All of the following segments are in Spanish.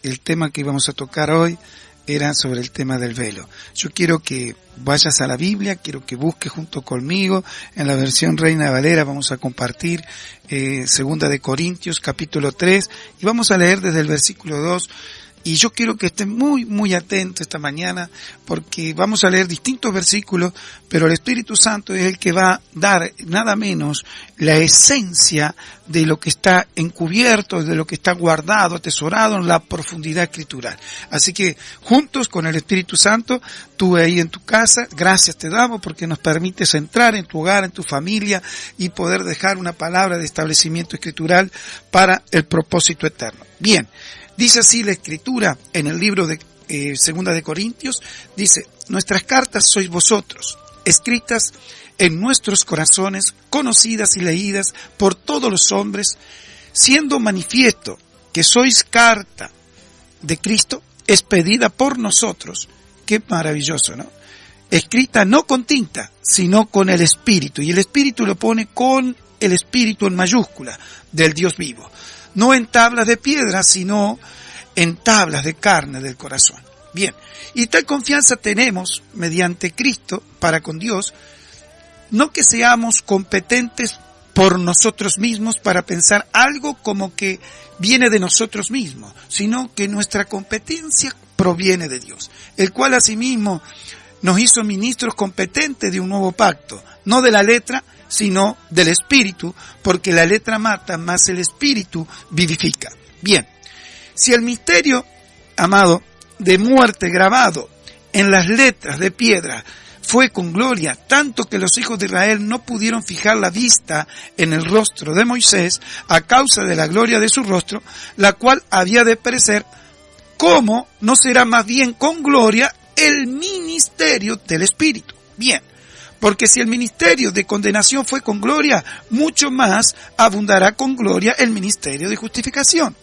el tema que íbamos a tocar hoy era sobre el tema del velo. Yo quiero que vayas a la Biblia, quiero que busques junto conmigo en la versión Reina Valera. Vamos a compartir Segunda de Corintios capítulo 3 y vamos a leer desde el versículo 2. Y yo quiero que estén muy atentos esta mañana porque vamos a leer distintos versículos, pero el Espíritu Santo es el que va a dar nada menos la esencia de lo que está encubierto, de lo que está guardado, atesorado en la profundidad escritural. Así que juntos con el Espíritu Santo, tú ahí en tu casa, gracias te damos porque nos permites entrar en tu hogar, en tu familia y poder dejar una palabra de establecimiento escritural para el propósito eterno. Bien. Dice así la Escritura en el libro de Segunda de Corintios, dice, nuestras cartas sois vosotros, escritas en nuestros corazones, conocidas y leídas por todos los hombres, siendo manifiesto que sois carta de Cristo, expedida por nosotros. Qué maravilloso, ¿no? Escrita no con tinta, sino con el Espíritu, y el Espíritu lo pone con el Espíritu en mayúscula del Dios vivo. No en tablas de piedra, sino en tablas de carne del corazón. Bien, y tal confianza tenemos mediante Cristo para con Dios, no que seamos competentes por nosotros mismos para pensar algo como que viene de nosotros mismos, sino que nuestra competencia proviene de Dios, el cual asimismo nos hizo ministros competentes de un nuevo pacto, no de la letra, sino del Espíritu, porque la letra mata, mas el Espíritu vivifica. Bien, si el misterio, amado, de muerte grabado en las letras de piedra fue con gloria, tanto que los hijos de Israel no pudieron fijar la vista en el rostro de Moisés a causa de la gloria de su rostro, la cual había de perecer, ¿cómo no será más bien con gloria el ministerio del Espíritu? Bien. Porque si el ministerio de condenación fue con gloria, mucho más abundará con gloria el ministerio de justificación.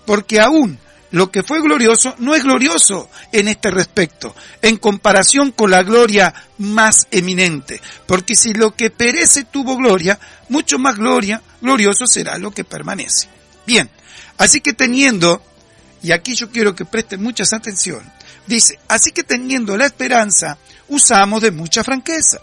Porque aún lo que fue glorioso no es glorioso en este respecto, en comparación con la gloria más eminente. Porque si lo que perece tuvo gloria, mucho más glorioso será lo que permanece. Bien, así que teniendo, y aquí yo quiero que presten mucha atención, dice, así que teniendo la esperanza, usamos de mucha franqueza.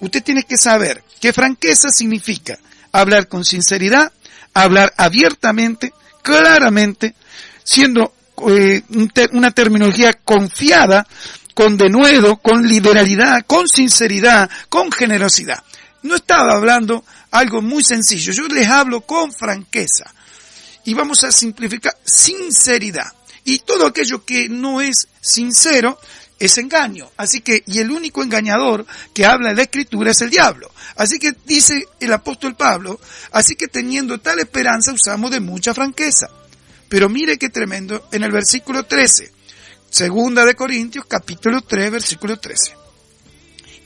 Usted tiene que saber que franqueza significa hablar con sinceridad, hablar abiertamente, claramente, siendo una terminología confiada, con denuedo, con liberalidad, con sinceridad, con generosidad. No estaba hablando algo muy sencillo, yo les hablo con franqueza. Y vamos a simplificar sinceridad. Y todo aquello que no es sincero es engaño. Así que, y el único engañador que habla en la Escritura es el diablo. Así que dice el apóstol Pablo, así que teniendo tal esperanza usamos de mucha franqueza. Pero mire qué tremendo en el versículo 13. Segunda de Corintios, capítulo 3, versículo 13.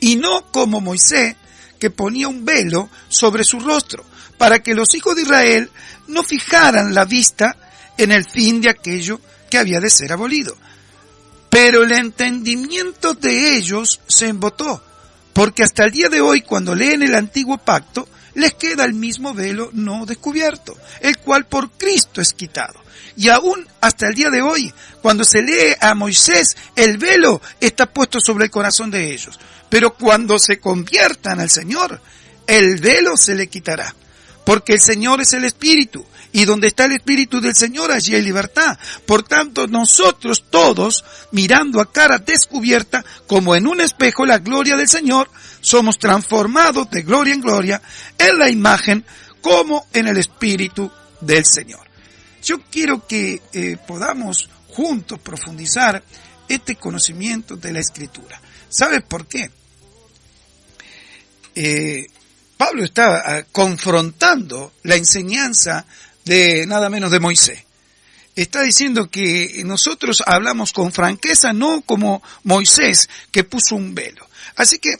Y no como Moisés, que ponía un velo sobre su rostro, para que los hijos de Israel no fijaran la vista en el fin de aquello que había de ser abolido. Pero el entendimiento de ellos se embotó, porque hasta el día de hoy, cuando leen el antiguo pacto, les queda el mismo velo no descubierto, el cual por Cristo es quitado. Y aún hasta el día de hoy, cuando se lee a Moisés, el velo está puesto sobre el corazón de ellos. Pero cuando se conviertan al Señor, el velo se le quitará, porque el Señor es el Espíritu. Y donde está el Espíritu del Señor, allí hay libertad. Por tanto, nosotros todos, mirando a cara descubierta, como en un espejo, la gloria del Señor, somos transformados de gloria en gloria, en la imagen, como en el Espíritu del Señor. Yo quiero que podamos juntos profundizar este conocimiento de la Escritura. ¿Sabes por qué? Pablo está confrontando la enseñanza de nada menos de Moisés. Está diciendo que nosotros hablamos con franqueza, no como Moisés que puso un velo. Así que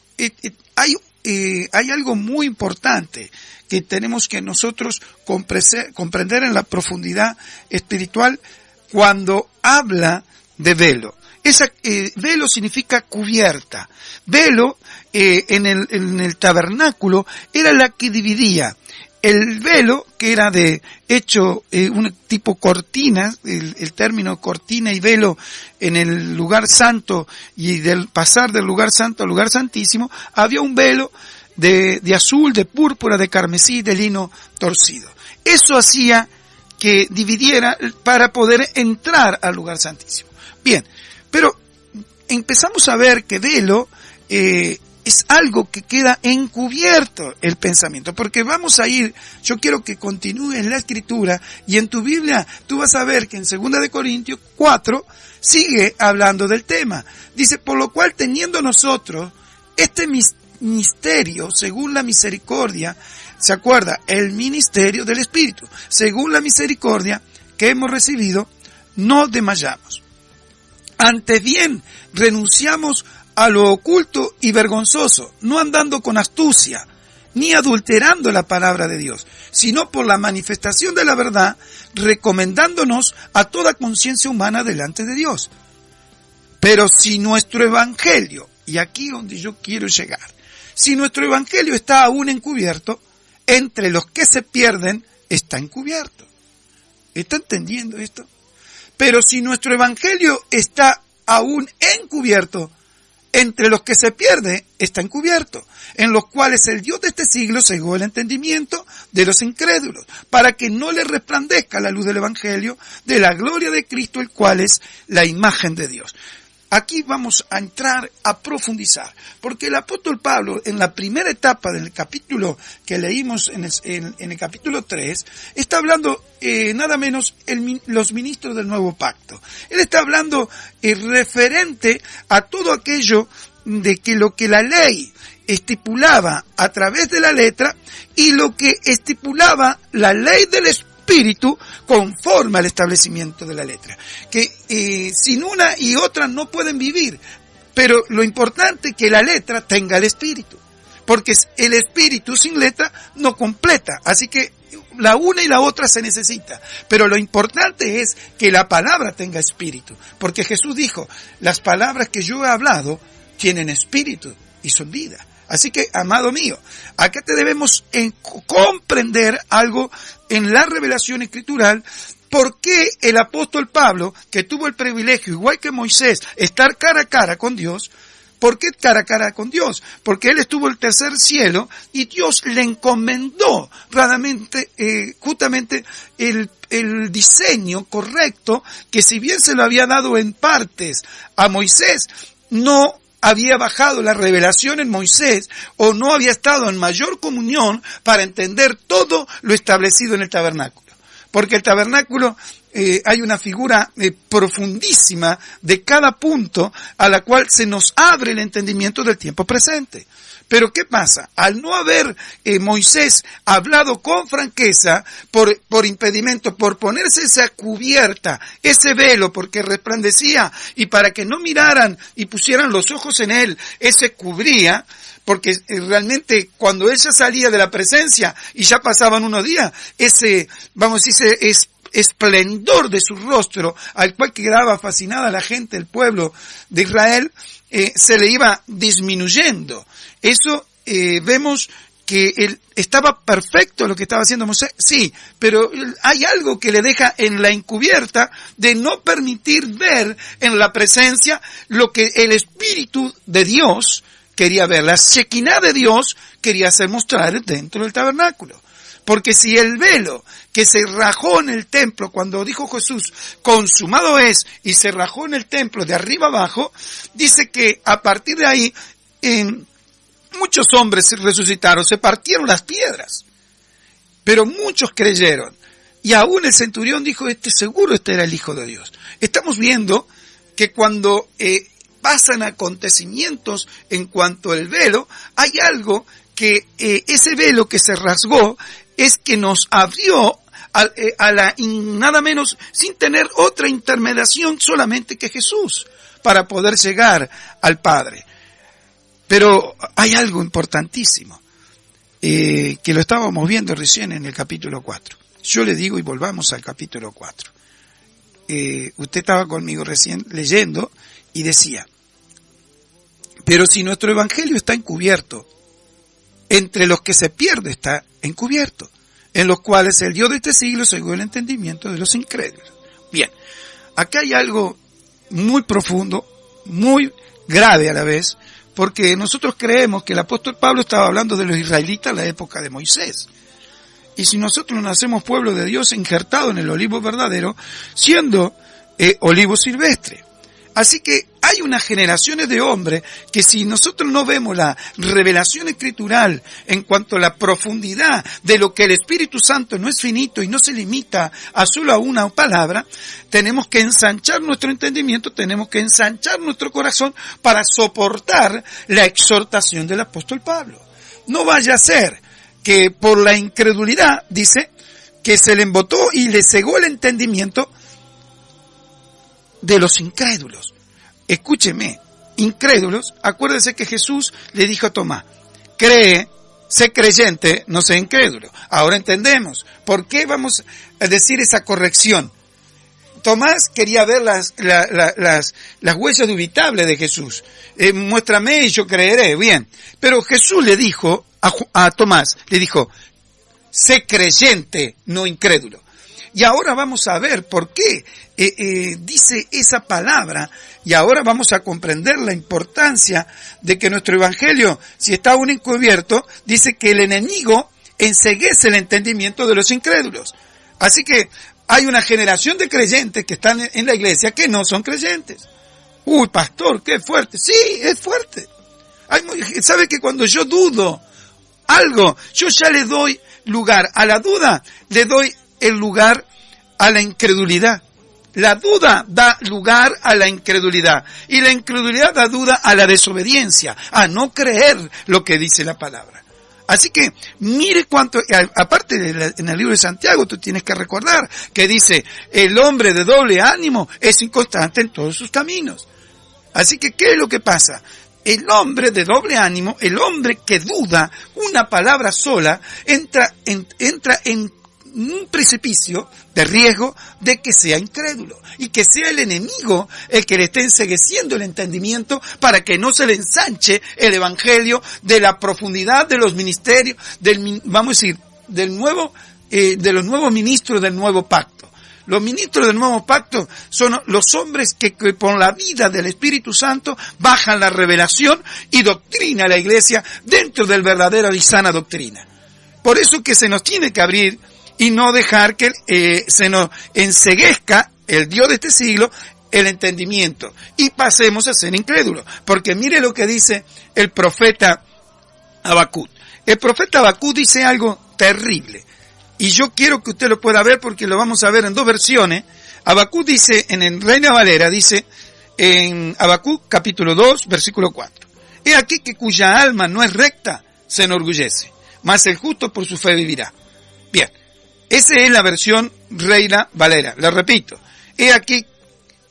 hay algo muy importante que tenemos que nosotros comprender en la profundidad espiritual cuando habla de velo. Velo significa cubierta. Velo en el tabernáculo era la que dividía el velo, que era hecho un tipo cortina, el término cortina y velo en el lugar santo, y del pasar del lugar santo al lugar santísimo, había un velo de azul, de púrpura, de carmesí, de lino torcido. Eso hacía que dividiera para poder entrar al lugar santísimo. Bien, pero empezamos a ver que velo es algo que queda encubierto el pensamiento, porque vamos a ir, yo quiero que continúes la escritura, y en tu Biblia tú vas a ver que en 2 de Corintios 4 sigue hablando del tema. Dice, por lo cual teniendo nosotros este misterio, según la misericordia, ¿se acuerda? El ministerio del Espíritu, según la misericordia que hemos recibido, no desmayamos. Antes bien, renunciamos a lo oculto y vergonzoso, no andando con astucia, ni adulterando la palabra de Dios, sino por la manifestación de la verdad, recomendándonos a toda conciencia humana delante de Dios. Pero si nuestro evangelio, y aquí donde yo quiero llegar, si nuestro evangelio está aún encubierto, entre los que se pierden está encubierto. ¿Está entendiendo esto? Pero si nuestro evangelio está aún encubierto, entre los que se pierde está encubierto, en los cuales el Dios de este siglo cegó el entendimiento de los incrédulos, para que no les resplandezca la luz del evangelio de la gloria de Cristo, el cual es la imagen de Dios. Aquí vamos a entrar a profundizar, porque el apóstol Pablo, en la primera etapa del capítulo que leímos en el capítulo 3, está hablando nada menos los ministros del nuevo pacto. Él está hablando referente a todo aquello de que lo que la ley estipulaba a través de la letra y lo que estipulaba la ley del Espíritu conforme al establecimiento de la letra. Que sin una y otra no pueden vivir, pero lo importante es que la letra tenga el Espíritu, porque el Espíritu sin letra no completa, así que la una y la otra se necesita, pero lo importante es que la palabra tenga espíritu, porque Jesús dijo, las palabras que yo he hablado tienen espíritu y son vida. Así que, amado mío, acá te debemos comprender algo en la revelación escritural, por qué el apóstol Pablo, que tuvo el privilegio, igual que Moisés, estar cara a cara con Dios. ¿Por qué cara a cara con Dios? Porque él estuvo en el tercer cielo y Dios le encomendó justamente el diseño correcto, que si bien se lo había dado en partes a Moisés, no había bajado la revelación en Moisés, o no había estado en mayor comunión para entender todo lo establecido en el tabernáculo. Porque el tabernáculo hay una figura profundísima de cada punto a la cual se nos abre el entendimiento del tiempo presente. Pero ¿qué pasa? Al no haber Moisés hablado con franqueza por impedimento, por ponerse esa cubierta, ese velo, porque resplandecía, y para que no miraran y pusieran los ojos en él, ese cubría, porque realmente cuando ella salía de la presencia y ya pasaban unos días, ese, vamos a decir, ese esplendor de su rostro, al cual quedaba fascinada la gente, el pueblo de Israel, se le iba disminuyendo. Eso vemos que él estaba perfecto lo que estaba haciendo Moisés, sí, pero hay algo que le deja en la encubierta de no permitir ver en la presencia lo que el Espíritu de Dios quería ver. La Shekinah de Dios quería hacer mostrar dentro del tabernáculo. Porque si el velo que se rajó en el templo cuando dijo Jesús, consumado es, y se rajó en el templo de arriba abajo, dice que a partir de ahí, muchos hombres se resucitaron, se partieron las piedras, pero muchos creyeron. Y aún el centurión dijo, seguro este era el Hijo de Dios. Estamos viendo que cuando pasan acontecimientos en cuanto al velo, hay algo que ese velo que se rasgó es que nos abrió nada menos, sin tener otra intermediación solamente que Jesús, para poder llegar al Padre. Pero hay algo importantísimo, que lo estábamos viendo recién en el capítulo 4. Yo le digo, y volvamos al capítulo 4. Usted estaba conmigo recién leyendo y decía, pero si nuestro evangelio está encubierto, entre los que se pierde está encubierto. en los cuales el Dios de este siglo cegó el entendimiento de los incrédulos. Bien, acá hay algo muy profundo, muy grave a la vez, porque nosotros creemos que el apóstol Pablo estaba hablando de los israelitas en la época de Moisés. Y si nosotros nos hacemos pueblo de Dios injertado en el olivo verdadero, siendo olivo silvestre. Así que hay unas generaciones de hombres que si nosotros no vemos la revelación escritural en cuanto a la profundidad de lo que el Espíritu Santo no es finito y no se limita a solo a una palabra, tenemos que ensanchar nuestro entendimiento, tenemos que ensanchar nuestro corazón para soportar la exhortación del apóstol Pablo. No vaya a ser que por la incredulidad, dice, que se le embotó y le cegó el entendimiento de los incrédulos. Escúcheme, incrédulos, acuérdense que Jesús le dijo a Tomás, cree, sé creyente, no sé incrédulo. Ahora entendemos por qué vamos a decir esa corrección. Tomás quería ver las huellas dubitables de Jesús. Muéstrame y yo creeré, bien. Pero Jesús le dijo a Tomás, le dijo, sé creyente, no incrédulo. Y ahora vamos a ver por qué dice esa palabra, y ahora vamos a comprender la importancia de que nuestro evangelio, si está aún encubierto, dice que el enemigo enceguece el entendimiento de los incrédulos. Así que hay una generación de creyentes que están en la iglesia que no son creyentes. Uy, pastor, qué fuerte. Sí, es fuerte. ¿Sabe que cuando yo dudo algo, yo ya le doy lugar a la duda, le doy el lugar a la incredulidad? La duda da lugar a la incredulidad, y la incredulidad da duda a la desobediencia, a no creer lo que dice la palabra. Así que mire cuánto, aparte en el libro de Santiago tú tienes que recordar que dice, el hombre de doble ánimo es inconstante en todos sus caminos. Así que ¿qué es lo que pasa? El hombre de doble ánimo, el hombre que duda una palabra sola, entra en un precipicio de riesgo de que sea incrédulo y que sea el enemigo el que le esté encegueciendo el entendimiento para que no se le ensanche el evangelio de la profundidad de los ministerios, vamos a decir, de los nuevos ministros del nuevo pacto. Los ministros del nuevo pacto son los hombres que por la vida del Espíritu Santo bajan la revelación y doctrina a la iglesia dentro del verdadera y sana doctrina. Por eso que se nos tiene que abrir y no dejar que se nos enceguezca el Dios de este siglo el entendimiento y pasemos a ser incrédulos. Porque mire lo que dice el profeta Habacuc. El profeta Habacuc dice algo terrible. Y yo quiero que usted lo pueda ver porque lo vamos a ver en dos versiones. Habacuc dice, en el Reina Valera, dice en Habacuc capítulo 2, versículo 4. He aquí que cuya alma no es recta se enorgullece, mas el justo por su fe vivirá. Bien. Esa es la versión Reina Valera. Lo repito. He aquí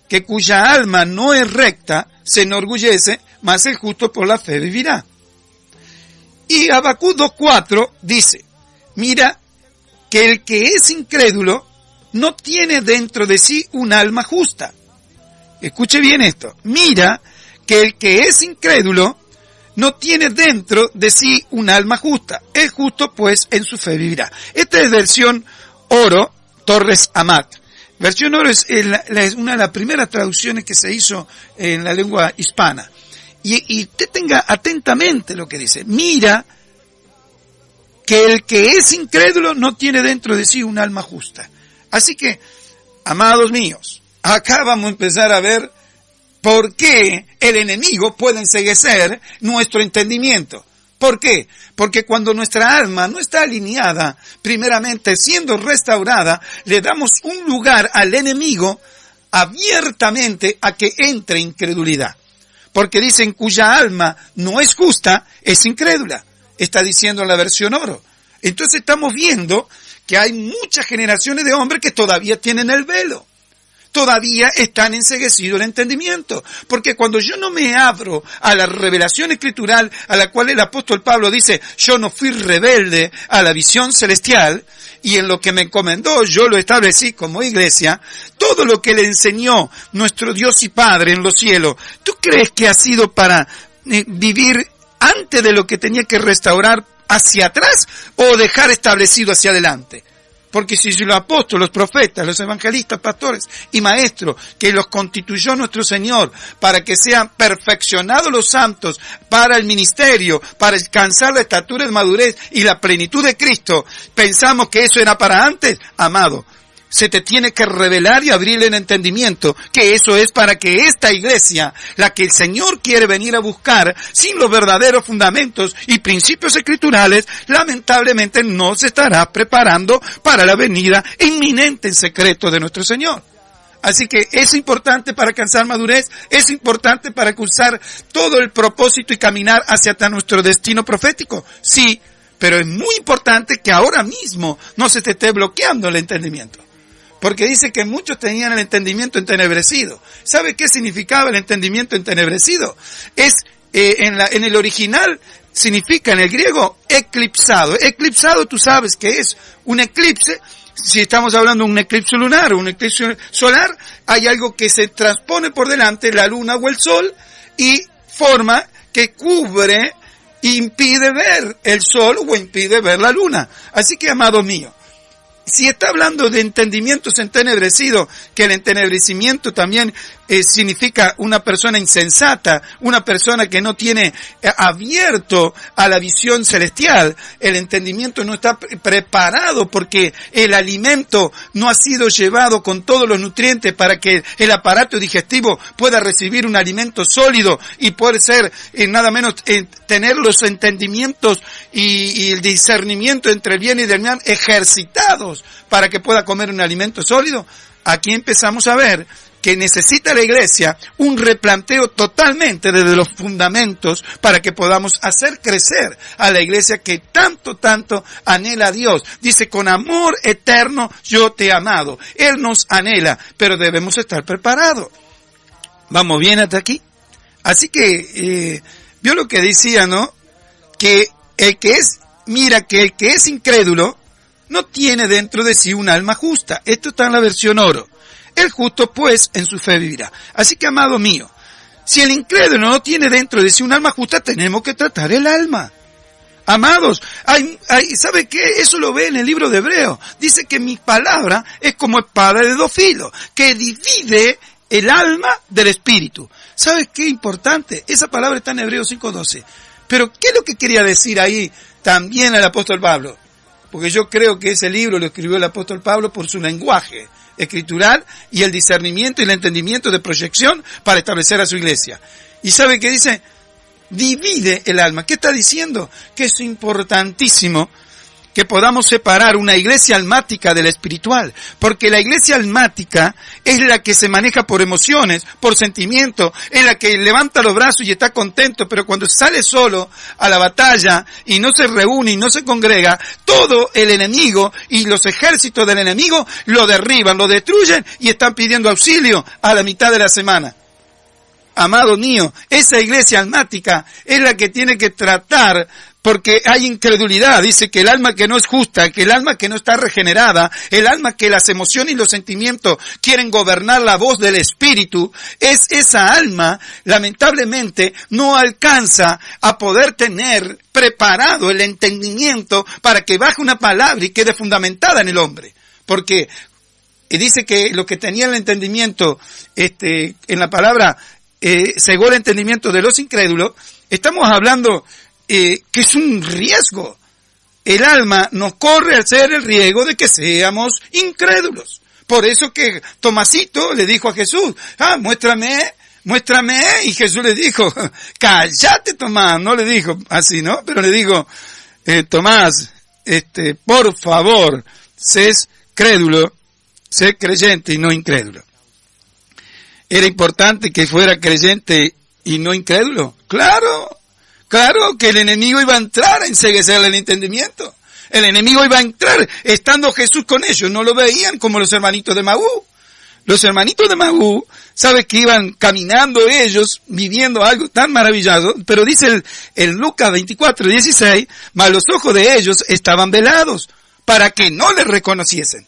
que cuya alma no es recta se enorgullece, mas el justo por la fe vivirá. Y Habacuc 2:4 dice, mira que el que es incrédulo no tiene dentro de sí un alma justa. Escuche bien esto. Mira que el que es incrédulo no tiene dentro de sí un alma justa. El justo, pues, en su fe vivirá. Esta es versión Oro, Torres Amat. Versión Oro es una de las primeras traducciones que se hizo en la lengua hispana. Y usted tenga atentamente lo que dice. Mira que el que es incrédulo no tiene dentro de sí un alma justa. Así que, amados míos, acá vamos a empezar a ver ¿por qué el enemigo puede enceguecer nuestro entendimiento? ¿Por qué? Porque cuando nuestra alma no está alineada, primeramente siendo restaurada, le damos un lugar al enemigo abiertamente a que entre incredulidad. Porque dicen cuya alma no es justa, es incrédula. Está diciendo la versión Oro. Entonces estamos viendo que hay muchas generaciones de hombres que todavía tienen el velo. Todavía están enceguecidos el entendimiento. Porque cuando yo no me abro a la revelación escritural a la cual el apóstol Pablo dice, yo no fui rebelde a la visión celestial, y en lo que me encomendó yo lo establecí como iglesia, todo lo que le enseñó nuestro Dios y Padre en los cielos, ¿tú crees que ha sido para vivir antes de lo que tenía que restaurar hacia atrás o dejar establecido hacia adelante. Porque si los apóstoles, los profetas, los evangelistas, pastores y maestros, que los constituyó nuestro Señor para que sean perfeccionados los santos para el ministerio, para alcanzar la estatura de madurez y la plenitud de Cristo, pensamos que eso era para antes, amado. Se te tiene que revelar y abrir el entendimiento que eso es para que esta iglesia, la que el Señor quiere venir a buscar, sin los verdaderos fundamentos y principios escriturales, lamentablemente no se estará preparando para la venida inminente en secreto de nuestro Señor. Así que es importante para alcanzar madurez, es importante para cursar todo el propósito y caminar hacia nuestro destino profético. Sí, pero es muy importante que ahora mismo no se te esté bloqueando el entendimiento. Porque dice que muchos tenían el entendimiento entenebrecido. ¿Sabe qué significaba el entendimiento entenebrecido? Es, en el original, significa en el griego eclipsado. Eclipsado, tú sabes que es un eclipse. Si estamos hablando de un eclipse lunar o un eclipse solar, hay algo que se transpone por delante, la luna o el sol, y forma que cubre e impide ver el sol o impide ver la luna. Así que, amado mío, si está hablando de entendimientos entenebrecidos, que el entenebrecimiento también significa una persona insensata, una persona que no tiene abierto a la visión celestial, el entendimiento no está preparado porque el alimento no ha sido llevado con todos los nutrientes para que el aparato digestivo pueda recibir un alimento sólido y poder ser nada menos tener los entendimientos y el discernimiento entre el bien y el mal ejercitados para que pueda comer un alimento sólido. Aquí empezamos a ver que necesita la iglesia un replanteo totalmente desde los fundamentos para que podamos hacer crecer a la iglesia que tanto anhela a Dios. Dice, con amor eterno yo te he amado. Él nos anhela, pero debemos estar preparados. ¿Vamos bien hasta aquí? Así que, vio lo que decía, ¿no? Que el que es incrédulo no tiene dentro de sí un alma justa. Esto está en la versión oro. El justo, pues, en su fe vivirá. Así que, amado mío, si el incrédulo no tiene dentro de sí un alma justa, tenemos que tratar el alma. Amados, ¿sabe qué? Eso lo ve en el libro de Hebreos. Dice que mi palabra es como espada de dos filos, que divide el alma del espíritu. ¿Sabe qué importante? Esa palabra está en Hebreos 5:12. Pero, ¿qué es lo que quería decir ahí también el apóstol Pablo? Porque yo creo que ese libro lo escribió el apóstol Pablo por su lenguaje escritural y el discernimiento y el entendimiento de proyección para establecer a su iglesia. ¿Y sabe qué dice? Divide el alma. ¿Qué está diciendo? Que es importantísimo que podamos separar una iglesia almática de la espiritual, porque la iglesia almática es la que se maneja por emociones, por sentimientos, es la que levanta los brazos y está contento, pero cuando sale solo a la batalla y no se reúne y no se congrega, todo el enemigo y los ejércitos del enemigo lo derriban, lo destruyen y están pidiendo auxilio a la mitad de la semana. Amado mío, esa iglesia almática es la que tiene que tratar, porque hay incredulidad. Dice que el alma que no es justa, que el alma que no está regenerada, el alma que las emociones y los sentimientos quieren gobernar la voz del espíritu, es esa alma, lamentablemente, no alcanza a poder tener preparado el entendimiento para que baje una palabra y quede fundamentada en el hombre. Porque dice que lo que tenía el entendimiento, en la palabra, cegó el entendimiento de los incrédulos. Estamos hablando que es un riesgo. El alma nos corre a ser el riesgo de que seamos incrédulos. Por eso que Tomasito le dijo a Jesús, muéstrame, y Jesús le dijo, cállate Tomás, no le dijo así, ¿no? Pero le dijo, Tomás, por favor, sé crédulo, sé creyente y no incrédulo. ¿Era importante que fuera creyente y no incrédulo? Claro que el enemigo iba a entrar a enceguecerle el entendimiento. El enemigo iba a entrar estando Jesús con ellos. No lo veían como los hermanitos de Maú. Los hermanitos de Maú, ¿sabes? Que iban caminando ellos, viviendo algo tan maravilloso. Pero dice el Lucas 24:16, mas los ojos de ellos estaban velados para que no les reconociesen.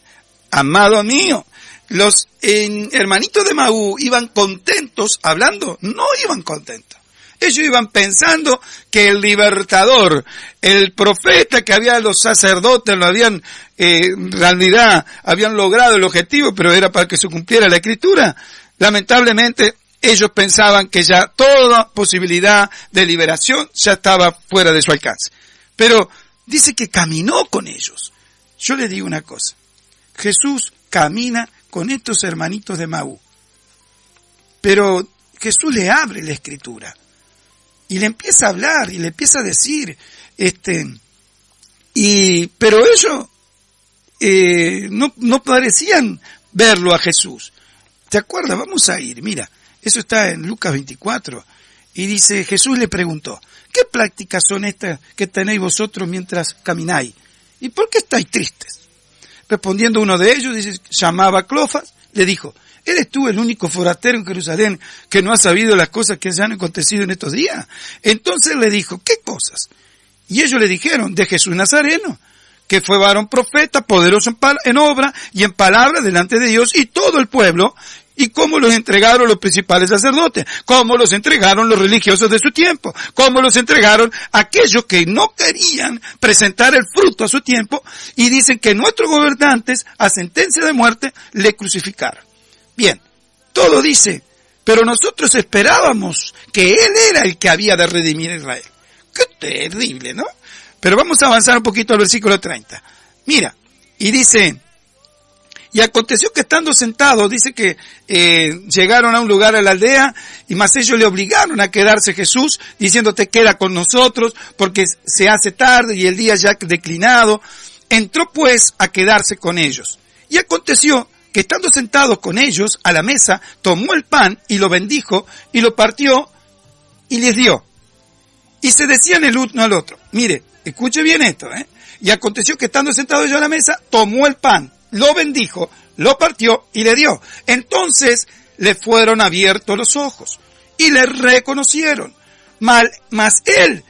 Amado mío, los hermanitos de Maú iban contentos hablando, no iban contentos. Ellos iban pensando que el libertador, el profeta que había los sacerdotes, lo habían, en realidad, habían logrado el objetivo, pero era para que se cumpliera la Escritura. Lamentablemente, ellos pensaban que ya toda posibilidad de liberación ya estaba fuera de su alcance. Pero dice que caminó con ellos. Yo les digo una cosa. Jesús camina con estos hermanitos de Maú. Pero Jesús le abre la Escritura. Y le empieza a hablar y le empieza a decir, pero ellos no parecían verlo a Jesús. ¿Te acuerdas? Vamos a ir, mira, eso está en Lucas 24. Y dice, Jesús le preguntó, ¿qué prácticas son estas que tenéis vosotros mientras camináis? ¿Y por qué estáis tristes? Respondiendo uno de ellos, dice, llamaba Cleofas, le dijo, ¿eres tú el único forastero en Jerusalén que no ha sabido las cosas que se han acontecido en estos días? Entonces le dijo, ¿qué cosas? Y ellos le dijeron, de Jesús Nazareno, que fue varón profeta, poderoso en obra y en palabra delante de Dios y todo el pueblo, y cómo los entregaron los principales sacerdotes, cómo los entregaron los religiosos de su tiempo, cómo los entregaron aquellos que no querían presentar el fruto a su tiempo, y dicen que nuestros gobernantes, a sentencia de muerte, le crucificaron. Bien, todo dice, pero nosotros esperábamos que Él era el que había de redimir a Israel. Qué terrible, ¿no? Pero vamos a avanzar un poquito al versículo 30. Mira, y dice, y aconteció que estando sentados, dice que llegaron a un lugar a la aldea, y más ellos le obligaron a quedarse Jesús, diciendo, te queda con nosotros, porque se hace tarde y el día ya declinado. Entró pues a quedarse con ellos. Y aconteció que estando sentados con ellos a la mesa, tomó el pan y lo bendijo y lo partió y les dio. Y se decían el uno al otro, mire, escuche bien esto, Y aconteció que estando sentados ellos a la mesa, tomó el pan, lo bendijo, lo partió y le dio. Entonces le fueron abiertos los ojos y le reconocieron, mas él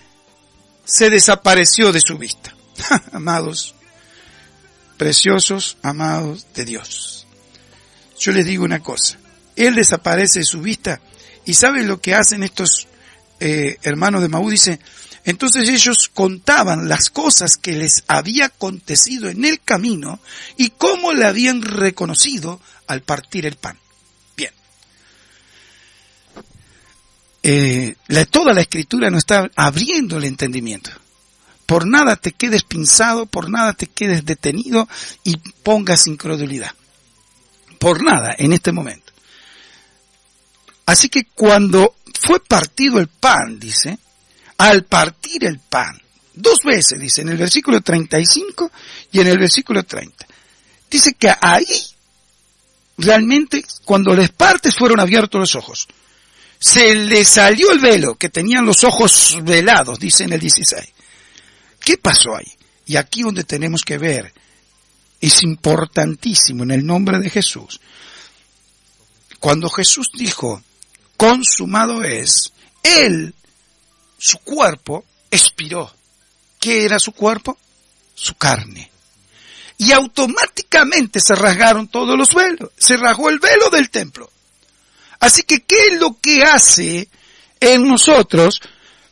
se desapareció de su vista. Amados, preciosos, amados de Dios. Yo les digo una cosa, Él desaparece de su vista, y ¿saben lo que hacen estos hermanos de Maú? Dice, entonces ellos contaban las cosas que les había acontecido en el camino y cómo le habían reconocido al partir el pan. Bien. Toda la Escritura nos está abriendo el entendimiento. Por nada te quedes pinzado, por nada te quedes detenido y pongas incredulidad. Por nada en este momento. Así que cuando fue partido el pan, dice, al partir el pan, 2 veces dice, en el versículo 35 y en el versículo 30, dice que ahí, realmente, cuando les partes fueron abiertos los ojos. Se les salió el velo, que tenían los ojos velados, dice en el 16. ¿Qué pasó ahí? Y aquí donde tenemos que ver, es importantísimo en el nombre de Jesús. Cuando Jesús dijo, consumado es, Él, su cuerpo, expiró. ¿Qué era su cuerpo? Su carne. Y automáticamente se rasgaron todos los velos. Se rasgó el velo del templo. Así que, ¿qué es lo que hace en nosotros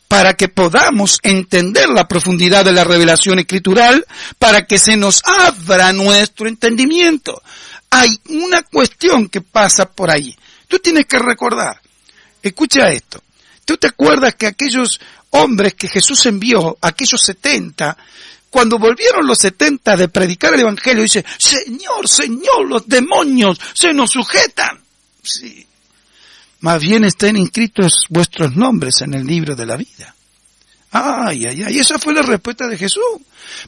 para que podamos entender la profundidad de la revelación escritural, para que se nos abra nuestro entendimiento? Hay una cuestión que pasa por ahí. Tú tienes que recordar, escucha esto, ¿tú te acuerdas que aquellos hombres que Jesús envió, aquellos 70, cuando volvieron los 70 de predicar el Evangelio, dice, Señor, Señor, los demonios se nos sujetan? Sí. Más bien estén inscritos vuestros nombres en el libro de la vida. Ay, ay, ay, esa fue la respuesta de Jesús.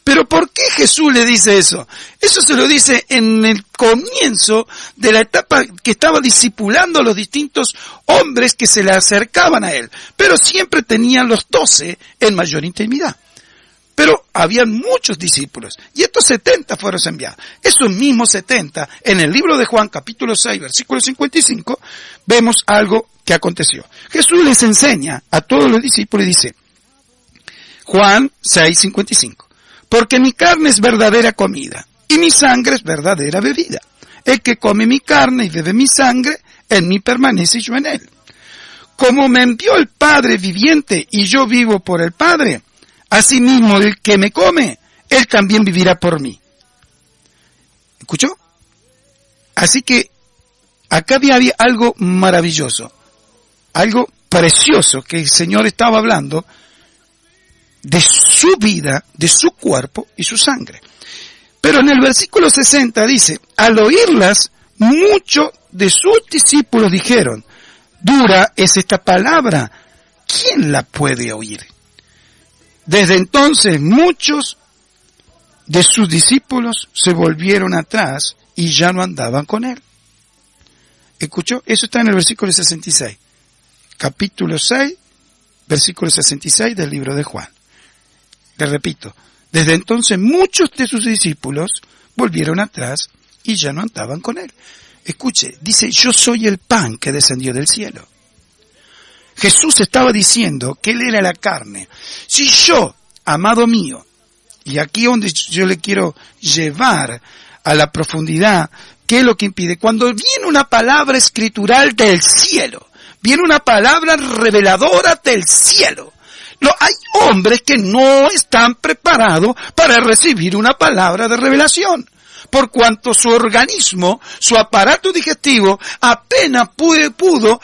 Pero ¿por qué Jesús le dice eso? Eso se lo dice en el comienzo de la etapa que estaba discipulando a los distintos hombres que se le acercaban a él. Pero siempre tenían los 12 en mayor intimidad. Pero habían muchos discípulos, y estos 70 fueron enviados. Esos mismos 70, en el libro de Juan, capítulo 6, versículo 55, vemos algo que aconteció. Jesús les enseña a todos los discípulos y dice, Juan 6, 55, porque mi carne es verdadera comida, y mi sangre es verdadera bebida. El que come mi carne y bebe mi sangre, en mí permanece y yo en él. como me envió el Padre viviente y yo vivo por el Padre, asimismo el que me come, él también vivirá por mí. ¿Escuchó? Así que acá había algo maravilloso, algo precioso que el Señor estaba hablando de su vida, de su cuerpo y su sangre. Pero en el versículo 60 dice, al oírlas, muchos de sus discípulos dijeron, dura es esta palabra, ¿quién la puede oír? Desde entonces muchos de sus discípulos se volvieron atrás y ya no andaban con él. ¿Escuchó? Eso está en el versículo 66. Capítulo 6, versículo 66 del libro de Juan. Le repito, desde entonces muchos de sus discípulos volvieron atrás y ya no andaban con él. Escuche, dice, yo soy el pan que descendió del cielo. Jesús estaba diciendo que él era la carne. Si yo, amado mío, y aquí es donde yo le quiero llevar a la profundidad, ¿qué es lo que impide? Cuando viene una palabra escritural del cielo, viene una palabra reveladora del cielo, hay hombres que no están preparados para recibir una palabra de revelación, por cuanto su organismo, su aparato digestivo, apenas pudo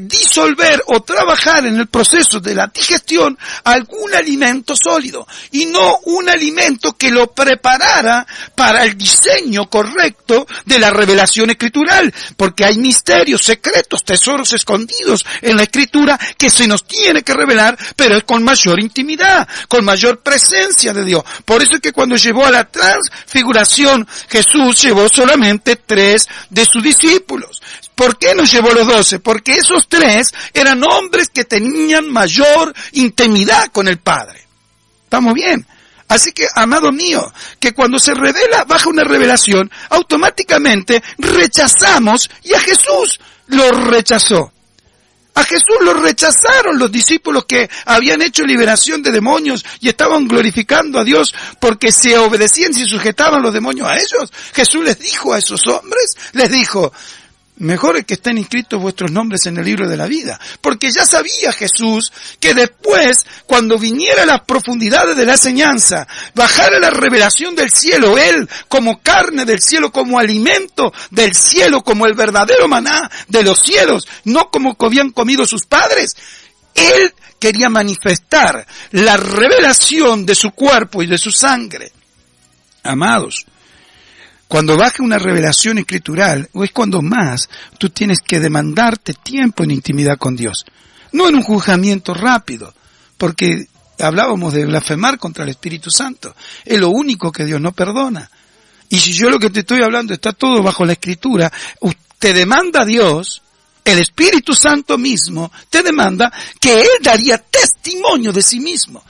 disolver o trabajar en el proceso de la digestión algún alimento sólido, y no un alimento que lo preparara para el diseño correcto de la revelación escritural, porque hay misterios, secretos, tesoros escondidos en la escritura que se nos tiene que revelar, pero es con mayor intimidad, con mayor presencia de Dios. Por eso es que cuando llevó a la transfiguración, Jesús llevó solamente 3 de sus discípulos. ¿Por qué no llevó los 12? Porque esos 3 eran hombres que tenían mayor intimidad con el Padre. ¿Estamos bien? Así que, amado mío, que cuando se revela, baja una revelación, automáticamente rechazamos, y a Jesús lo rechazó. A Jesús lo rechazaron los discípulos que habían hecho liberación de demonios y estaban glorificando a Dios porque se obedecían y sujetaban los demonios a ellos. Jesús les dijo a esos hombres, les dijo, mejor es que estén inscritos vuestros nombres en el libro de la vida. Porque ya sabía Jesús que después, cuando viniera las profundidades de la enseñanza, bajara la revelación del cielo, Él como carne del cielo, como alimento del cielo, como el verdadero maná de los cielos, no como habían comido sus padres. Él quería manifestar la revelación de su cuerpo y de su sangre. Amados, cuando baja una revelación escritural, es cuando más tú tienes que demandarte tiempo en intimidad con Dios. No en un juzgamiento rápido, porque hablábamos de blasfemar contra el Espíritu Santo. Es lo único que Dios no perdona. Y si yo lo que te estoy hablando está todo bajo la Escritura, te demanda Dios, el Espíritu Santo mismo, te demanda que Él daría testimonio de sí mismo.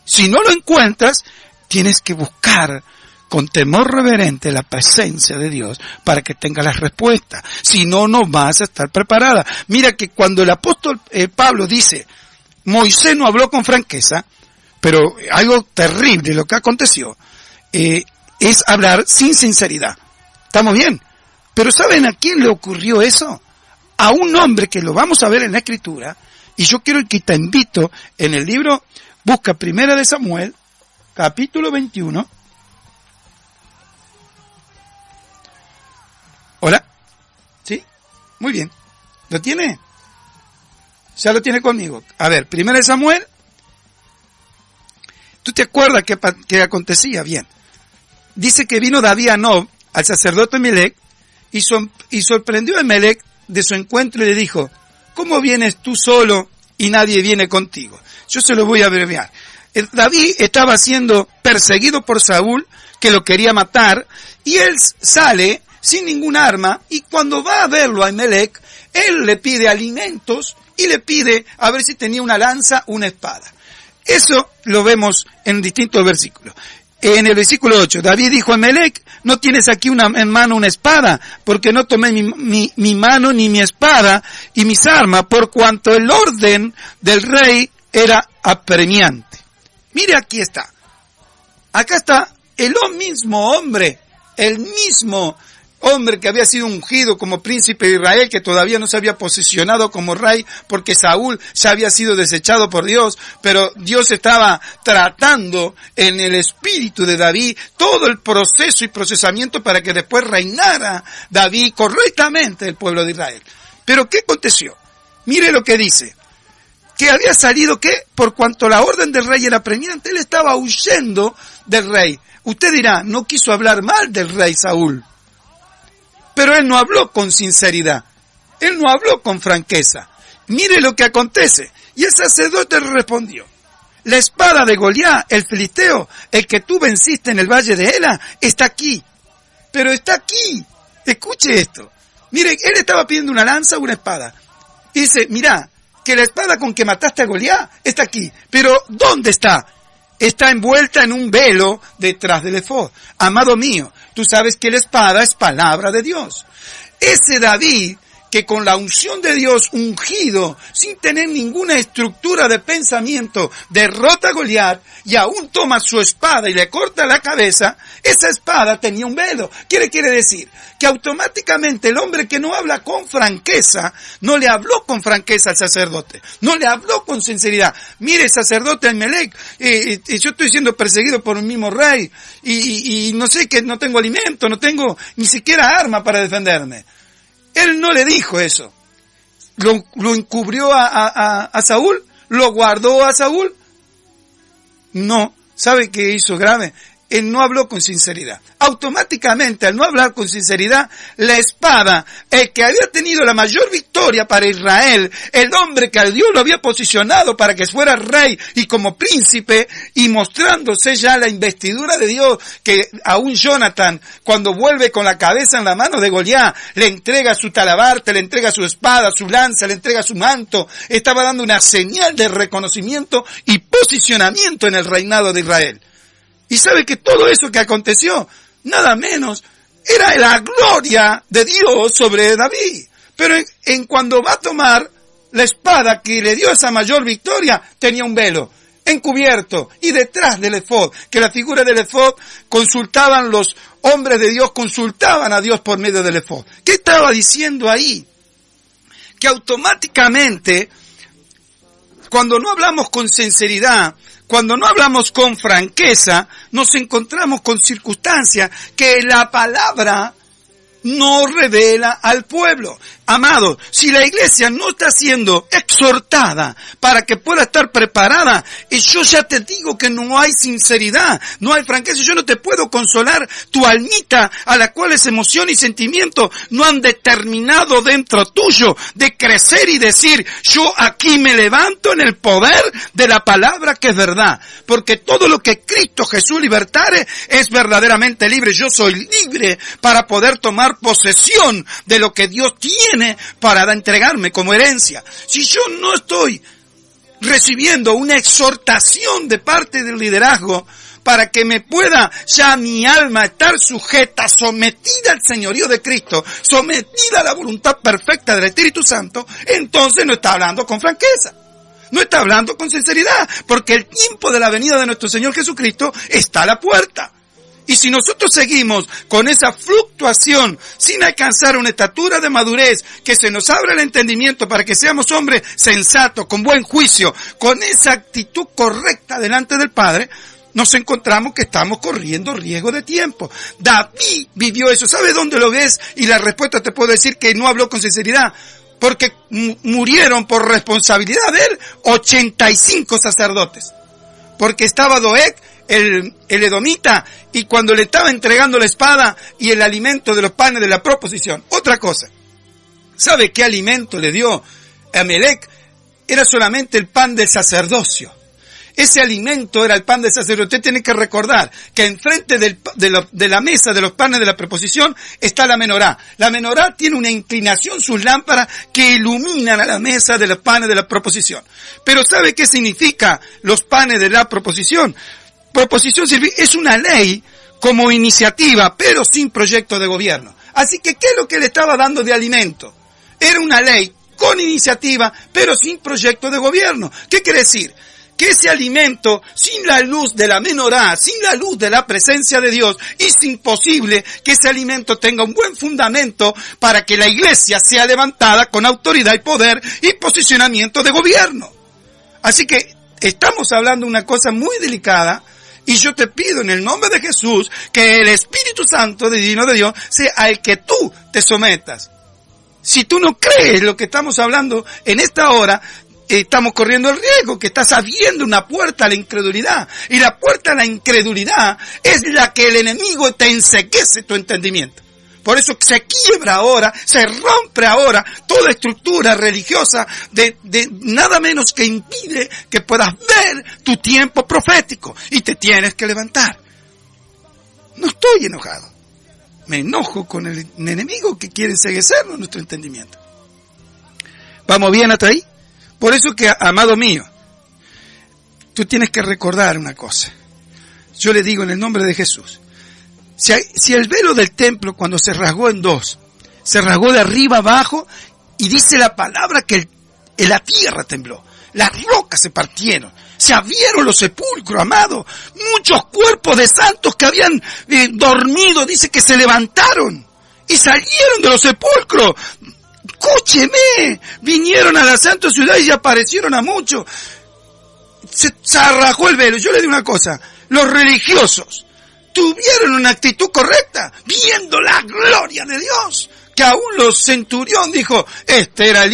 Si no lo encuentras, tienes que buscar con temor reverente la presencia de Dios para que tenga las respuestas. Si no, no vas a estar preparada. Mira que cuando el apóstol Pablo dice, Moisés no habló con franqueza, pero algo terrible lo que aconteció, es hablar sin sinceridad. ¿Estamos bien? Pero ¿saben a quién le ocurrió eso? A un hombre que lo vamos a ver en la Escritura, y yo quiero que te invito en el libro, busca 1 de Samuel, capítulo 21, ¿Hola? ¿Sí? Muy bien. ¿Lo tiene? Ya lo tiene conmigo. A ver, 1 de Samuel. ¿Tú te acuerdas qué acontecía? Bien. Dice que vino David a Nob, al sacerdote Melec, y sorprendió a Melec de su encuentro y le dijo, ¿cómo vienes tú solo y nadie viene contigo? Yo se lo voy a abreviar. David estaba siendo perseguido por Saúl, que lo quería matar, y él sale sin ningún arma, y cuando va a verlo a Ahimelech, él le pide alimentos y le pide a ver si tenía una lanza, una espada. Eso lo vemos en distintos versículos. En el versículo 8, David dijo a Ahimelech, no tienes aquí en mano una espada, porque no tomé mi mano ni mi espada y mis armas, por cuanto el orden del rey era apremiante. Mire, aquí está. Acá está el mismo hombre, el mismo hombre que había sido ungido como príncipe de Israel, que todavía no se había posicionado como rey, porque Saúl ya había sido desechado por Dios, pero Dios estaba tratando en el espíritu de David todo el proceso y procesamiento para que después reinara David correctamente el pueblo de Israel. Pero ¿qué aconteció? Mire lo que dice, que había salido que por cuanto la orden del rey era premiante, él estaba huyendo del rey. Usted dirá, no quiso hablar mal del rey Saúl, pero él no habló con sinceridad, él no habló con franqueza. Mire lo que acontece. Y el sacerdote respondió, la espada de Goliat, el filisteo, el que tú venciste en el valle de Ela, está aquí. Pero está aquí. Escuche esto. Mire, él estaba pidiendo una lanza o una espada. Y dice, mira, que la espada con que mataste a Goliat está aquí. Pero, ¿dónde está? Está envuelta en un velo detrás del efod. Amado mío, tú sabes que la espada es palabra de Dios. Ese David, que con la unción de Dios ungido, sin tener ninguna estructura de pensamiento, derrota a Goliat y aún toma su espada y le corta la cabeza, esa espada tenía un velo. ¿Qué le quiere decir? Que automáticamente el hombre que no habla con franqueza, no le habló con franqueza al sacerdote, no le habló con sinceridad. Mire, sacerdote Ahimelech, yo estoy siendo perseguido por un mismo rey y no sé, que no tengo alimento, no tengo ni siquiera arma para defenderme. Él no le dijo eso. Lo encubrió a Saúl, lo guardó a Saúl. No. ¿Sabe qué hizo grave? Él no habló con sinceridad. Automáticamente, al no hablar con sinceridad, la espada, el que había tenido la mayor victoria para Israel, el hombre que a Dios lo había posicionado para que fuera rey y como príncipe, y mostrándose ya la investidura de Dios, que aún Jonathan, cuando vuelve con la cabeza en la mano de Goliat, le entrega su talabarte, le entrega su espada, su lanza, le entrega su manto, estaba dando una señal de reconocimiento y posicionamiento en el reinado de Israel. Y sabe que todo eso que aconteció, nada menos, era la gloria de Dios sobre David. Pero en cuando va a tomar la espada que le dio esa mayor victoria, tenía un velo encubierto y detrás del efod, que la figura del efod consultaban los hombres de Dios, consultaban a Dios por medio del efod. ¿Qué estaba diciendo ahí? Que automáticamente, cuando no hablamos con sinceridad, cuando no hablamos con franqueza, nos encontramos con circunstancias que la palabra no revela al pueblo. Amado, si la iglesia no está siendo exhortada para que pueda estar preparada, y yo ya te digo que no hay sinceridad, no hay franqueza, yo no te puedo consolar tu almita a la cual esa emoción y sentimiento no han determinado dentro tuyo de crecer y decir, yo aquí me levanto en el poder de la palabra que es verdad, porque todo lo que Cristo Jesús libertare es verdaderamente libre. Yo soy libre para poder tomar posesión de lo que Dios tiene para entregarme como herencia. Si yo no estoy recibiendo una exhortación de parte del liderazgo para que me pueda ya mi alma estar sujeta, sometida al señorío de Cristo, sometida a la voluntad perfecta del Espíritu Santo, entonces no está hablando con franqueza. No está hablando con sinceridad, porque el tiempo de la venida de nuestro Señor Jesucristo está a la puerta. Y si nosotros seguimos con esa fluctuación sin alcanzar una estatura de madurez, que se nos abra el entendimiento para que seamos hombres sensatos, con buen juicio, con esa actitud correcta delante del Padre, nos encontramos que estamos corriendo riesgo de tiempo. David vivió eso. ¿Sabe dónde lo ves? Y la respuesta te puedo decir que no habló con sinceridad. Porque murieron por responsabilidad de él 85 sacerdotes. Porque estaba Doeg, el edomita, y cuando le estaba entregando la espada y el alimento de los panes de la proposición. Otra cosa, ¿sabe qué alimento le dio Ahimelech? Era solamente el pan del sacerdocio. Ese alimento era el pan del sacerdocio. Usted tiene que recordar que enfrente de la mesa de los panes de la preposición está la menorá. La menorá tiene una inclinación, sus lámparas, que iluminan a la mesa de los panes de la proposición. Pero ¿sabe qué significa los panes de la proposición? Proposición es una ley como iniciativa, pero sin proyecto de gobierno. Así que, ¿qué es lo que le estaba dando de alimento? Era una ley con iniciativa, pero sin proyecto de gobierno. ¿Qué quiere decir? que ese alimento, sin la luz de la menorá, sin la luz de la presencia de Dios, es imposible que ese alimento tenga un buen fundamento para que la iglesia sea levantada con autoridad y poder y posicionamiento de gobierno. Así que estamos hablando de una cosa muy delicada, y yo te pido en el nombre de Jesús que el Espíritu Santo divino de Dios sea al que tú te sometas. Si tú no crees lo que estamos hablando en esta hora, estamos corriendo el riesgo que estás abriendo una puerta a la incredulidad. Y la puerta a la incredulidad es la que el enemigo te enceguece tu entendimiento. Por eso se quiebra ahora, se rompe ahora toda estructura religiosa de nada menos que impide que puedas ver tu tiempo profético y te tienes que levantar. No estoy enojado. Me enojo con el enemigo que quiere enceguecernos nuestro entendimiento. ¿Vamos bien hasta ahí? Por eso que, amado mío, tú tienes que recordar una cosa. Yo le digo en el nombre de Jesús. Si el velo del templo, cuando se rasgó en dos, se rasgó de arriba abajo, y dice la palabra que la tierra tembló, las rocas se partieron, se abrieron los sepulcros, amado, muchos cuerpos de santos que habían dormido, dice que se levantaron y salieron de los sepulcros. Escúcheme, vinieron a la santa ciudad y aparecieron a muchos. Se arrajó el velo. Yo le digo una cosa, los religiosos tuvieron una actitud correcta, viendo la gloria de Dios, que aún los centurión dijo, este era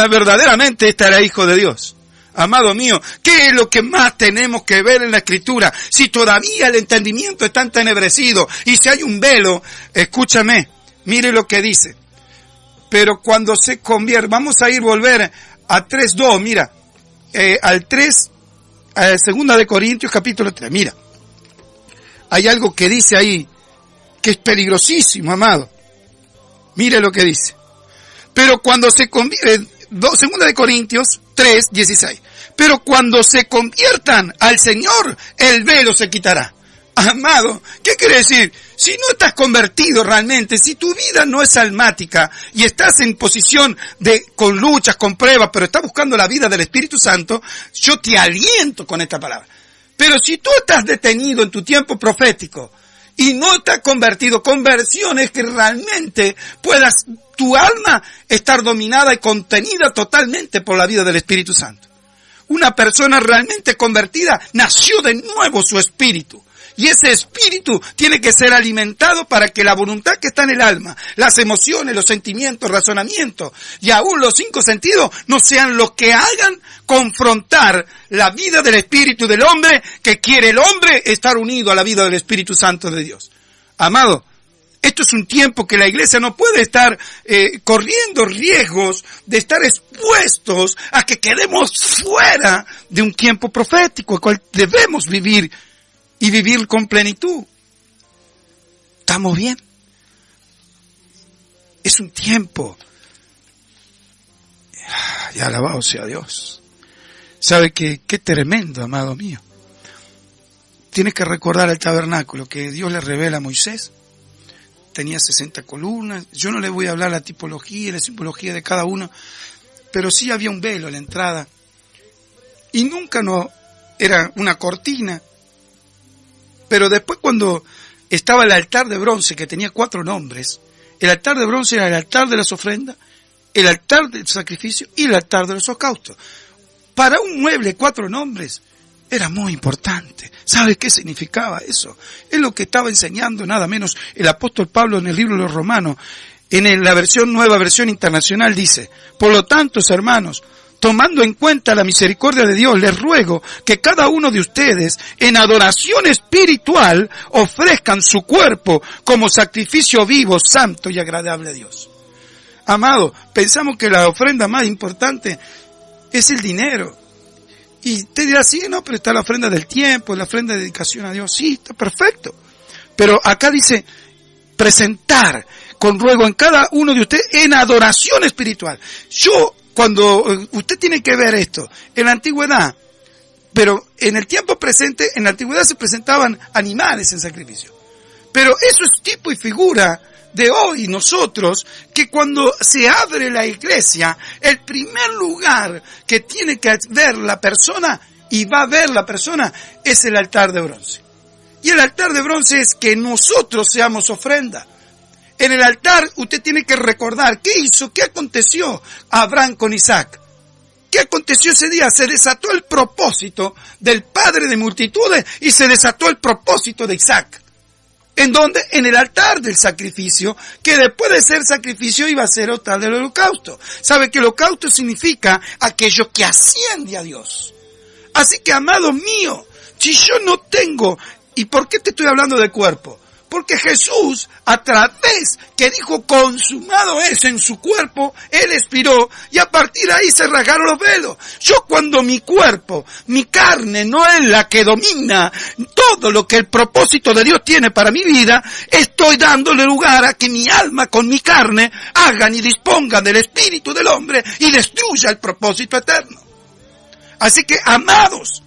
verdaderamente este era hijo de Dios. Amado mío, ¿qué es lo que más tenemos que ver en la Escritura? Si todavía el entendimiento está entenebrecido y si hay un velo, escúchame, mire lo que dice. Pero cuando se convierte, vamos a volver a 3.2, mira, al 3, segunda de Corintios capítulo 3, mira. Hay algo que dice ahí que es peligrosísimo, amado. Mire lo que dice. Pero cuando se convierte, segunda de Corintios 3:16. Pero cuando se conviertan al Señor, el velo se quitará. Amado, ¿qué quiere decir? Si no estás convertido realmente, si tu vida no es almática y estás en posición con luchas, con pruebas, pero estás buscando la vida del Espíritu Santo, yo te aliento con esta palabra. Pero si tú estás detenido en tu tiempo profético y no estás convertido, conversión es que realmente puedas tu alma estar dominada y contenida totalmente por la vida del Espíritu Santo. Una persona realmente convertida nació de nuevo su espíritu. Y ese espíritu tiene que ser alimentado para que la voluntad que está en el alma, las emociones, los sentimientos, razonamientos y aún los 5 sentidos no sean los que hagan confrontar la vida del espíritu del hombre, que quiere el hombre estar unido a la vida del Espíritu Santo de Dios. Amado, esto es un tiempo que la iglesia no puede estar corriendo riesgos de estar expuestos a que quedemos fuera de un tiempo profético, el cual debemos vivir y vivir con plenitud. ¿Estamos bien? Es un tiempo. Y alabado sea Dios. ¿Sabe qué tremendo, amado mío? Tienes que recordar el tabernáculo que Dios le revela a Moisés. Tenía 60 columnas. Yo no le voy a hablar la tipología y la simbología de cada uno, pero sí había un velo en la entrada. Y nunca era una cortina. Pero después cuando estaba el altar de bronce, que tenía 4 nombres, el altar de bronce era el altar de las ofrendas, el altar del sacrificio y el altar de los holocaustos. Para un mueble 4 nombres era muy importante. ¿Sabe qué significaba eso? Es lo que estaba enseñando nada menos el apóstol Pablo en el libro de los Romanos. En la nueva versión internacional dice, por lo tanto, hermanos, tomando en cuenta la misericordia de Dios, les ruego que cada uno de ustedes, en adoración espiritual, ofrezcan su cuerpo como sacrificio vivo, santo y agradable a Dios. Amado, pensamos que la ofrenda más importante es el dinero. Y te dirás, sí, no, pero está la ofrenda del tiempo, la ofrenda de dedicación a Dios. Sí, está perfecto. Pero acá dice, presentar con ruego en cada uno de ustedes en adoración espiritual. Cuando usted tiene que ver esto, en la antigüedad, pero en el tiempo presente, en la antigüedad se presentaban animales en sacrificio. Pero eso es tipo y figura de hoy nosotros, que cuando se abre la iglesia, el primer lugar que tiene que ver la persona y va a ver la persona es el altar de bronce. Y el altar de bronce es que nosotros seamos ofrenda. En el altar usted tiene que recordar qué hizo, qué aconteció Abraham con Isaac. ¿Qué aconteció ese día? Se desató el propósito del padre de multitudes y se desató el propósito de Isaac. ¿En dónde? En el altar del sacrificio, que después de ser sacrificio iba a ser altar del holocausto. ¿Sabe que el holocausto significa aquello que asciende a Dios? Así que, amado mío, si yo no tengo, ¿y por qué te estoy hablando de cuerpo? Porque Jesús, a través que dijo consumado es en su cuerpo, Él expiró y a partir de ahí se rasgaron los velos. Yo cuando mi cuerpo, mi carne no es la que domina todo lo que el propósito de Dios tiene para mi vida, estoy dándole lugar a que mi alma con mi carne hagan y dispongan del espíritu del hombre y destruya el propósito eterno. Así que, amados,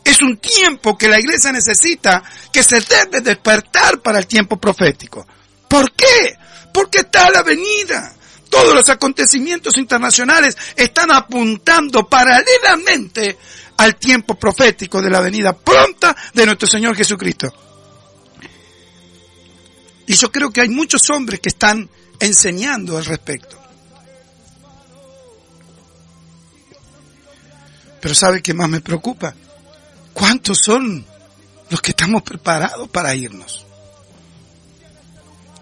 es un tiempo que la iglesia necesita, que se debe despertar para el tiempo profético. ¿Por qué? Porque está a la venida. Todos los acontecimientos internacionales están apuntando paralelamente al tiempo profético de la venida pronta de nuestro Señor Jesucristo. Y yo creo que hay muchos hombres que están enseñando al respecto. Pero ¿sabe qué más me preocupa? ¿Cuántos son los que estamos preparados para irnos?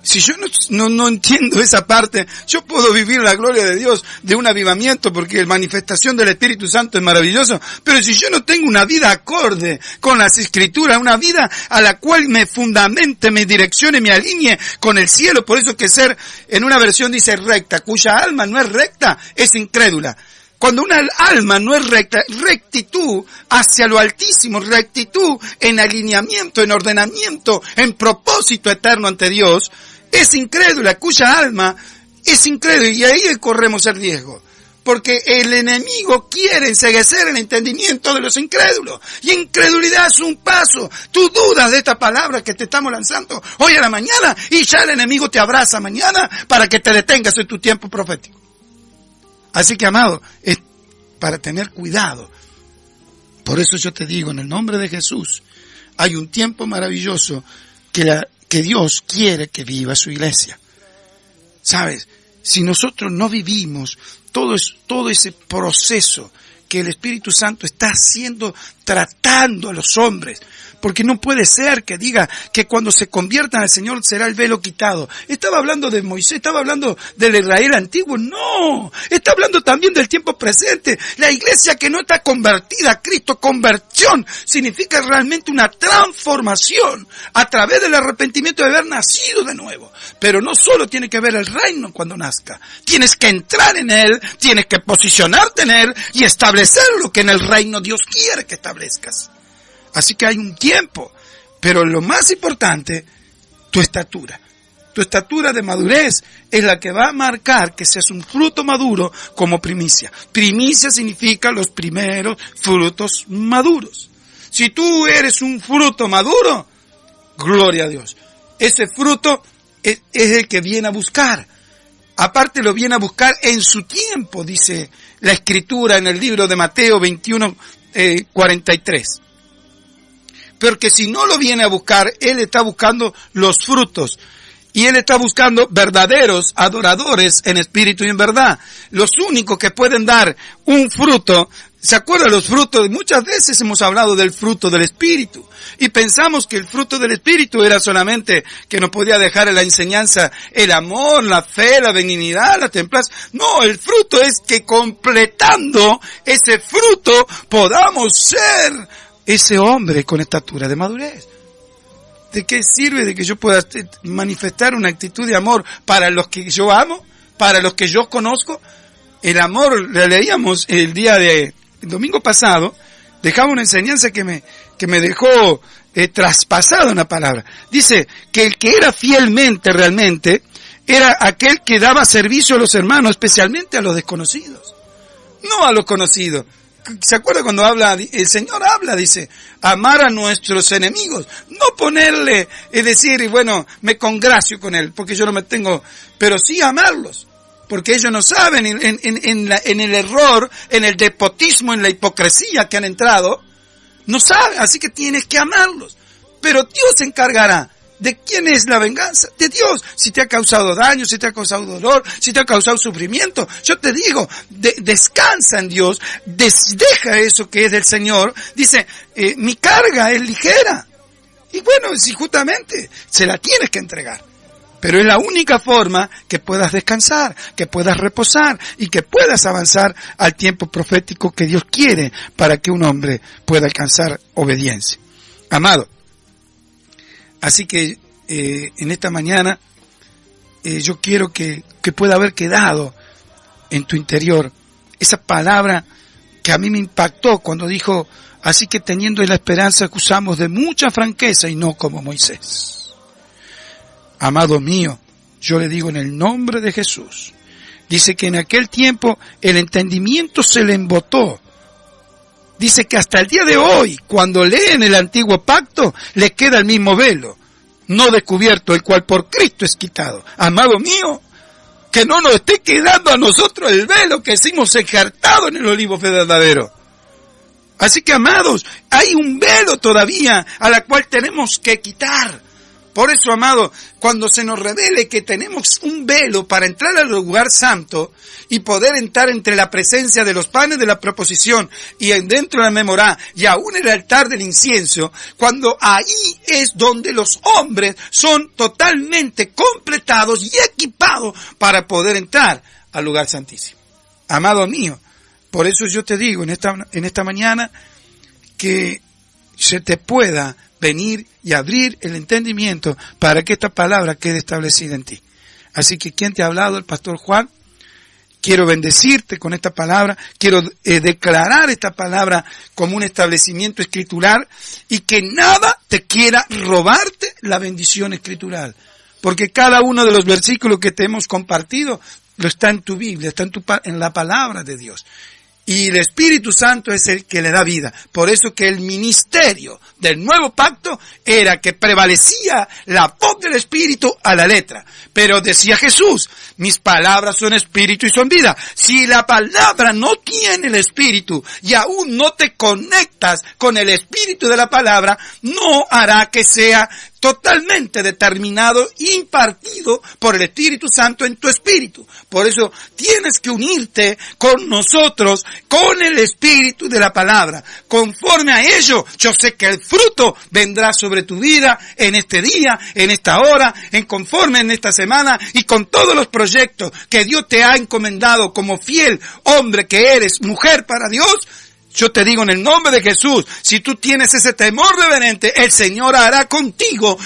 Si yo no entiendo esa parte, yo puedo vivir la gloria de Dios de un avivamiento porque la manifestación del Espíritu Santo es maravilloso, pero si yo no tengo una vida acorde con las Escrituras, una vida a la cual me fundamente, me direccione, me alinee con el cielo, por eso que ser, en una versión dice recta, cuya alma no es recta, es incrédula. Cuando una alma no es recta, rectitud hacia lo altísimo, rectitud en alineamiento, en ordenamiento, en propósito eterno ante Dios, es incrédula, cuya alma es incrédula y ahí corremos el riesgo. Porque el enemigo quiere enceguecer el entendimiento de los incrédulos. Y incredulidad es un paso. Tú dudas de esta palabra que te estamos lanzando hoy a la mañana y ya el enemigo te abraza mañana para que te detengas en tu tiempo profético. Así que, amado, es para tener cuidado. Por eso yo te digo, en el nombre de Jesús, hay un tiempo maravilloso que Dios quiere que viva su iglesia. ¿Sabes? Si nosotros no vivimos todo ese proceso que el Espíritu Santo está haciendo, tratando a los hombres, porque no puede ser que diga que cuando se conviertan al Señor será el velo quitado. Estaba hablando de Moisés, estaba hablando del Israel antiguo. No, está hablando también del tiempo presente. La iglesia que no está convertida a Cristo, conversión, significa realmente una transformación a través del arrepentimiento de haber nacido de nuevo. Pero no solo tiene que ver el reino cuando nazca. Tienes que entrar en él, tienes que posicionarte en él y establecer lo que en el reino Dios quiere que establezcas. Así que hay un tiempo, pero lo más importante, tu estatura. Tu estatura de madurez es la que va a marcar que seas un fruto maduro como primicia. Primicia significa los primeros frutos maduros. Si tú eres un fruto maduro, gloria a Dios. Ese fruto es el que viene a buscar. Aparte lo viene a buscar en su tiempo, dice la Escritura en el libro de Mateo 21:43. Porque si no lo viene a buscar, Él está buscando los frutos. Y Él está buscando verdaderos adoradores en espíritu y en verdad. Los únicos que pueden dar un fruto, ¿se acuerdan los frutos? Muchas veces hemos hablado del fruto del Espíritu. Y pensamos que el fruto del Espíritu era solamente que nos podía dejar en la enseñanza el amor, la fe, la benignidad, la templanza. No, el fruto es que completando ese fruto podamos ser ese hombre con estatura de madurez. ¿De qué sirve de que yo pueda manifestar una actitud de amor para los que yo amo, para los que yo conozco? El amor, le leíamos el domingo pasado, dejaba una enseñanza que me dejó traspasada una palabra. Dice que el que era fielmente realmente era aquel que daba servicio a los hermanos, especialmente a los desconocidos. No a los conocidos. ¿Se acuerda cuando habla, el Señor habla, dice, amar a nuestros enemigos? No ponerle, es decir, bueno, me congracio con él, porque yo no me tengo, pero sí amarlos. Porque ellos no saben en el error, en el despotismo, en la hipocresía que han entrado. No saben, así que tienes que amarlos. Pero Dios se encargará. ¿De quién es la venganza? De Dios. Si te ha causado daño, si te ha causado dolor, si te ha causado sufrimiento, yo te digo, descansa en Dios, deja eso que es del Señor. Dice, mi carga es ligera. Y bueno, si justamente se la tienes que entregar. Pero es la única forma que puedas descansar, que puedas reposar y que puedas avanzar al tiempo profético que Dios quiere para que un hombre pueda alcanzar obediencia. Amado, así que en esta mañana yo quiero que pueda haber quedado en tu interior esa palabra que a mí me impactó cuando dijo, así que teniendo la esperanza que usamos de mucha franqueza y no como Moisés. Amado mío, yo le digo en el nombre de Jesús, dice que en aquel tiempo el entendimiento se le embotó. Dice que hasta el día de hoy, cuando leen el antiguo pacto, le queda el mismo velo, no descubierto, el cual por Cristo es quitado. Amado mío, que no nos esté quedando a nosotros el velo que hemos ejertado en el olivo verdadero. Así que, amados, hay un velo todavía a la cual tenemos que quitar. Por eso, amado, cuando se nos revele que tenemos un velo para entrar al lugar santo y poder entrar entre la presencia de los panes de la proposición y dentro de la memorá y aún el altar del incienso, cuando ahí es donde los hombres son totalmente completados y equipados para poder entrar al lugar santísimo. Amado mío, por eso yo te digo en esta mañana que se te pueda venir y abrir el entendimiento para que esta palabra quede establecida en ti. Así que, ¿quién te ha hablado? El pastor Juan. Quiero bendecirte con esta palabra, quiero declarar esta palabra como un establecimiento escritural y que nada te quiera robarte la bendición escritural. Porque cada uno de los versículos que te hemos compartido lo está en tu Biblia, está en la palabra de Dios. Y el Espíritu Santo es el que le da vida. Por eso que el ministerio del nuevo pacto era que prevalecía la voz del Espíritu a la letra. Pero decía Jesús, mis palabras son espíritu y son vida. Si la palabra no tiene el Espíritu y aún no te conectas con el Espíritu de la palabra, no hará que sea totalmente determinado, impartido por el Espíritu Santo en tu espíritu. Por eso tienes que unirte con nosotros, con el Espíritu de la palabra. Conforme a ello, yo sé que el fruto vendrá sobre tu vida en este día, en esta hora, conforme en esta semana y con todos los proyectos que Dios te ha encomendado como fiel hombre que eres, mujer para Dios. Yo te digo en el nombre de Jesús, si tú tienes ese temor reverente, el Señor hará contigo